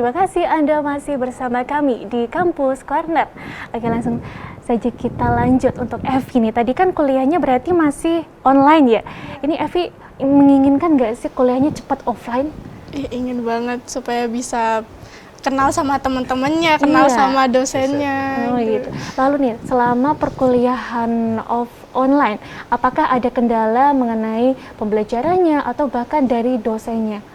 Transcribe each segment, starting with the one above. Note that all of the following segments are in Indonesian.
terima kasih Anda masih bersama kami di Kampus Corner. Oke, langsung saja kita lanjut untuk Evi nih. Tadi kan kuliahnya berarti masih online ya. Ini Evi menginginkan nggak sih kuliahnya cepat offline? Ingin banget supaya bisa kenal sama teman-temannya, kenal sama dosennya. Oh gitu. Lalu nih, selama perkuliahan online, apakah ada kendala mengenai pembelajarannya atau bahkan dari dosennya?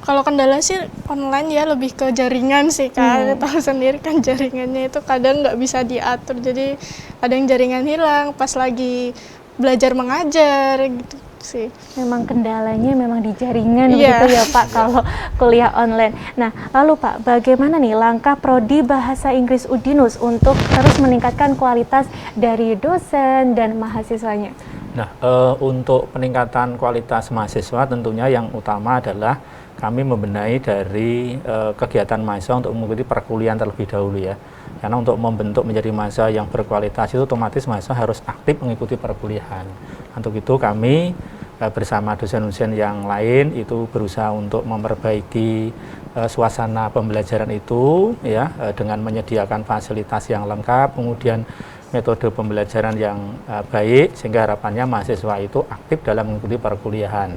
Kalau kendala sih online ya lebih ke jaringan sih Kak. Tahu sendiri kan jaringannya itu kadang nggak bisa diatur. Jadi kadang jaringan hilang pas lagi belajar mengajar gitu sih. Memang kendalanya memang di jaringan gitu ya Pak kalau kuliah online. Nah, lalu Pak, bagaimana nih langkah Prodi Bahasa Inggris Udinus untuk terus meningkatkan kualitas dari dosen dan mahasiswanya? Nah, untuk peningkatan kualitas mahasiswa tentunya yang utama adalah kami membenahi dari kegiatan mahasiswa untuk mengikuti perkuliahan terlebih dahulu ya. Karena untuk membentuk menjadi mahasiswa yang berkualitas itu otomatis mahasiswa harus aktif mengikuti perkuliahan. Untuk itu kami bersama dosen-dosen yang lain itu berusaha untuk memperbaiki suasana pembelajaran itu ya dengan menyediakan fasilitas yang lengkap, kemudian metode pembelajaran yang baik sehingga harapannya mahasiswa itu aktif dalam mengikuti perkuliahan.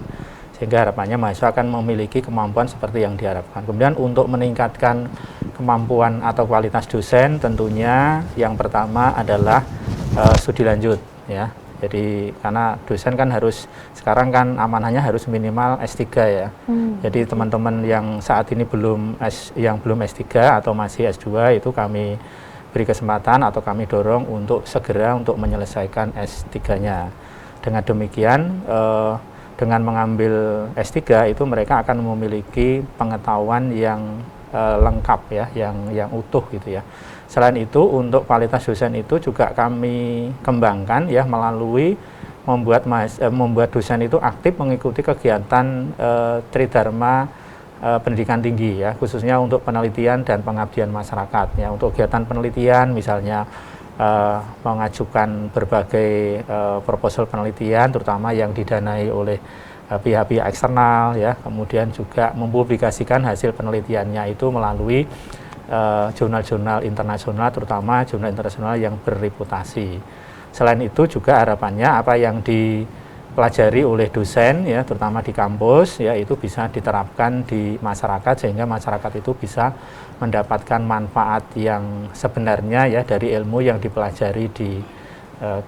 Sehingga harapannya mahasiswa akan memiliki kemampuan seperti yang diharapkan. Kemudian untuk meningkatkan kemampuan atau kualitas dosen tentunya yang pertama adalah studi lanjut ya. Jadi karena dosen kan harus sekarang kan amanahnya harus minimal S3 ya. Jadi teman-teman yang saat ini belum S3 atau masih S2 itu kami beri kesempatan atau kami dorong untuk segera untuk menyelesaikan S3-nya. Dengan demikian dengan mengambil S3 itu mereka akan memiliki pengetahuan yang lengkap ya, yang utuh gitu ya. Selain itu untuk kualitas dosen itu juga kami kembangkan ya melalui membuat dosen itu aktif mengikuti kegiatan Tridharma pendidikan tinggi ya, khususnya untuk penelitian dan pengabdian masyarakat ya. Untuk kegiatan penelitian misalnya mengajukan berbagai proposal penelitian terutama yang didanai oleh pihak-pihak eksternal ya, kemudian juga mempublikasikan hasil penelitiannya itu melalui jurnal-jurnal internasional, terutama jurnal internasional yang berreputasi. Selain itu juga harapannya apa yang dipelajari oleh dosen ya, terutama di kampus ya, itu bisa diterapkan di masyarakat sehingga masyarakat itu bisa mendapatkan manfaat yang sebenarnya ya dari ilmu yang dipelajari di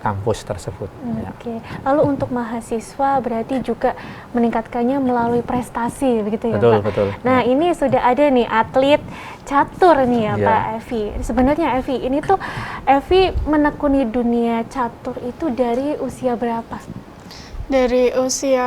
kampus tersebut. Oke. Lalu untuk mahasiswa berarti juga meningkatkannya melalui prestasi begitu ya betul, Pak? Betul. Nah ini sudah ada nih atlet catur nih ya Pak Evi. Sebenarnya Evi, ini tuh Evi menekuni dunia catur itu dari usia berapa? Dari usia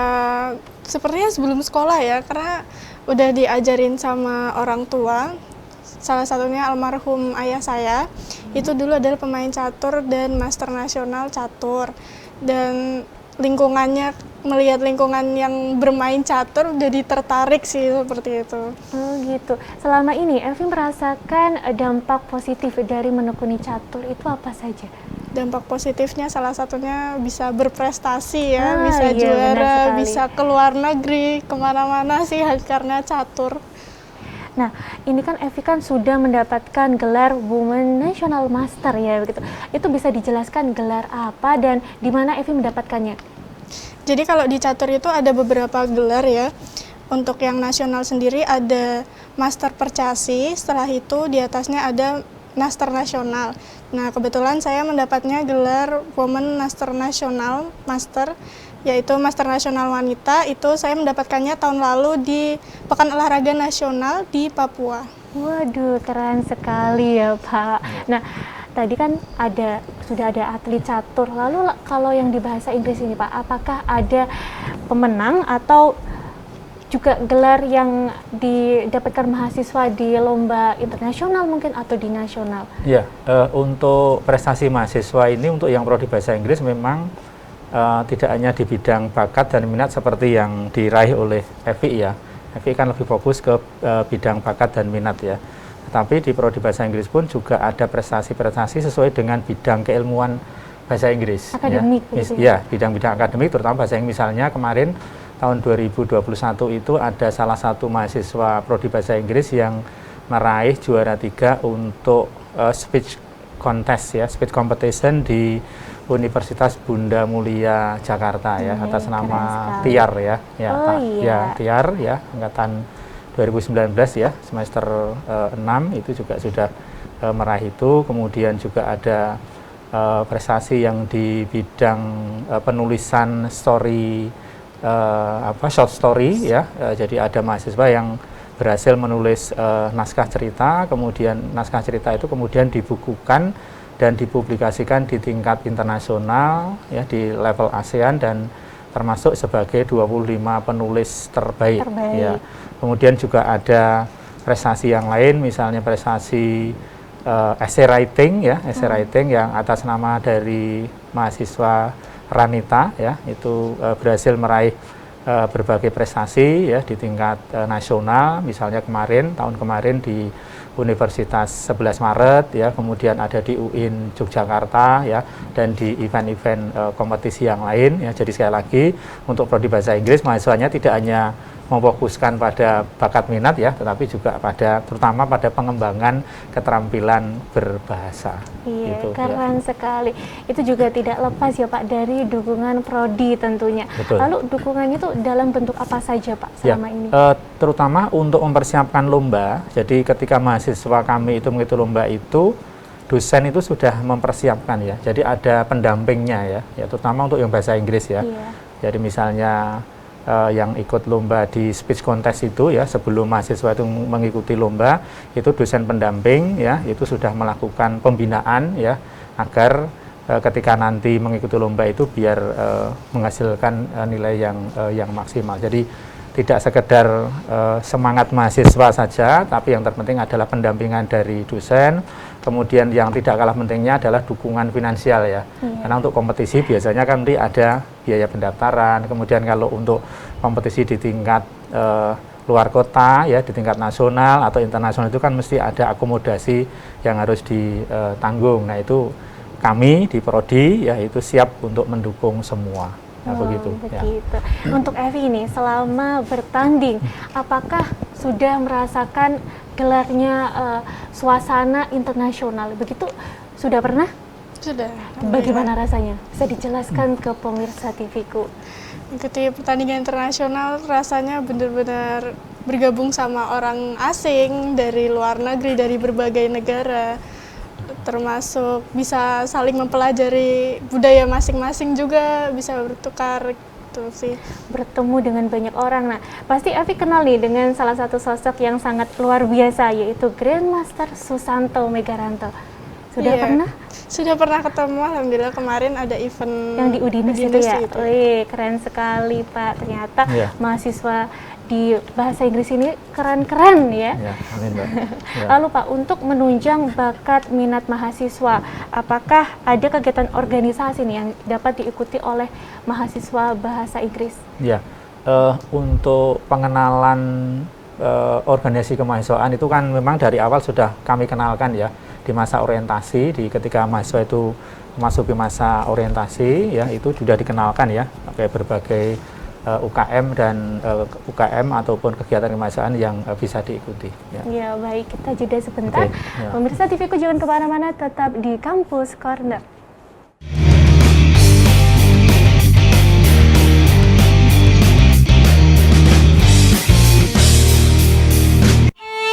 sepertinya sebelum sekolah ya, karena udah diajarin sama orang tua. Salah satunya almarhum ayah saya, itu dulu adalah pemain catur dan master nasional catur. Dan lingkungannya, melihat lingkungan yang bermain catur, jadi tertarik sih seperti itu. Oh gitu. Selama ini Evi merasakan dampak positif dari menekuni catur itu apa saja? Dampak positifnya salah satunya bisa berprestasi ya, bisa juara, bisa keluar negeri, kemana-mana sih karena catur. Nah, ini kan Evi kan sudah mendapatkan gelar Women National Master ya begitu. Itu bisa dijelaskan gelar apa dan di mana Evi mendapatkannya? Jadi kalau di catur itu ada beberapa gelar ya. Untuk yang nasional sendiri ada Master Percasi, setelah itu di atasnya ada Master Nasional. Nah, kebetulan saya mendapatnya gelar Women Master Nasional Master, yaitu Master Nasional Wanita. Itu saya mendapatkannya tahun lalu di Pekan Olahraga Nasional di Papua. Waduh, keren sekali ya Pak. Nah, tadi kan sudah ada atlet catur. Lalu kalau yang di bahasa Inggris ini Pak, apakah ada pemenang atau juga gelar yang didapatkan mahasiswa di lomba internasional mungkin atau di nasional? Ya, untuk prestasi mahasiswa ini untuk yang prodi bahasa Inggris memang tidak hanya di bidang bakat dan minat seperti yang diraih oleh Evi ya. Evi kan lebih fokus ke bidang bakat dan minat ya. Tetapi di prodi bahasa Inggris pun juga ada prestasi-prestasi sesuai dengan bidang keilmuan bahasa Inggris. Akademik ya. gitu Ya, bidang-bidang akademik terutama bahasa Inggris. Misalnya kemarin tahun 2021 itu ada salah satu mahasiswa prodi bahasa Inggris yang meraih juara 3 untuk speech contest ya, speech competition di Universitas Bunda Mulia Jakarta ya, atas nama Tiar ya, Oh, ya Tiar ya, angkatan 2019 ya, semester 6 itu juga sudah meraih itu. Kemudian juga ada prestasi yang di bidang penulisan story, short story ya. Jadi ada mahasiswa yang berhasil menulis naskah cerita, kemudian naskah cerita itu kemudian dibukukan dan dipublikasikan di tingkat internasional ya, di level ASEAN dan termasuk sebagai 25 penulis terbaik. Ya. Kemudian juga ada prestasi yang lain, misalnya prestasi essay writing ya, essay writing yang atas nama dari mahasiswa Ranita ya, itu berhasil meraih berbagai prestasi ya di tingkat nasional, misalnya tahun kemarin di Universitas 11 Maret ya, kemudian ada di UIN Yogyakarta ya, dan di event-event kompetisi yang lain ya. Jadi sekali lagi untuk prodi bahasa Inggris mahasiswanya tidak hanya memfokuskan pada bakat minat ya, tetapi juga terutama pada pengembangan keterampilan berbahasa. Iya, gitu, keren ya. sekali. Itu juga tidak lepas ya Pak dari dukungan prodi tentunya. Betul. Lalu dukungannya itu dalam bentuk apa saja Pak selama ini? Terutama untuk mempersiapkan lomba. Jadi ketika mahasiswa kami itu mengikuti lomba itu, dosen itu sudah mempersiapkan ya. Jadi ada pendampingnya ya, terutama untuk yang bahasa Inggris ya. Iya. Jadi misalnya yang ikut lomba di speech contest itu ya, sebelum mahasiswa itu mengikuti lomba, itu dosen pendamping ya, itu sudah melakukan pembinaan ya, agar ketika nanti mengikuti lomba itu biar menghasilkan nilai yang maksimal. Jadi tidak sekedar semangat mahasiswa saja, tapi yang terpenting adalah pendampingan dari dosen. Kemudian yang tidak kalah pentingnya adalah dukungan finansial ya. Karena untuk kompetisi biasanya kan nanti ada biaya pendaftaran. Kemudian kalau untuk kompetisi di tingkat luar kota ya, di tingkat nasional atau internasional itu kan mesti ada akomodasi yang harus ditanggung. Nah itu kami di prodi ya itu siap untuk mendukung semua. Nah, begitu. Ya. Untuk Evi ini selama bertanding, apakah sudah merasakan gelarnya suasana internasional? Begitu sudah pernah? Sudah. Bagaimana rasanya? Bisa dijelaskan ke pemirsa TV-ku? Ikuti pertandingan internasional rasanya benar-benar bergabung sama orang asing dari luar negeri, dari berbagai negara. Termasuk bisa saling mempelajari budaya masing-masing juga, bisa bertukar gitu sih. Bertemu dengan banyak orang. Nah, pasti Evi kenal nih dengan salah satu sosok yang sangat luar biasa, yaitu Grandmaster Susanto Megaranto. Sudah pernah? Sudah pernah ketemu, alhamdulillah kemarin ada event yang di Udinus itu ya. Itu. Wih, keren sekali Pak. Ternyata mahasiswa di bahasa Inggris ini keren-keren ya. Ya, amin Mbak. Ya. Lalu Pak, untuk menunjang bakat minat mahasiswa, apakah ada kegiatan organisasi nih yang dapat diikuti oleh mahasiswa bahasa Inggris? Ya, untuk pengenalan organisasi kemahasiswaan itu kan memang dari awal sudah kami kenalkan ya, di masa orientasi, ketika mahasiswa itu memasuki masa orientasi ya, itu sudah dikenalkan ya, kayak berbagai UKM dan UKM ataupun kegiatan kemahasiswaan yang bisa diikuti. Ya. Ya baik, kita jeda sebentar. Ya. Pemirsa TV-ku jangan kemana-mana, tetap di Kampus Corner.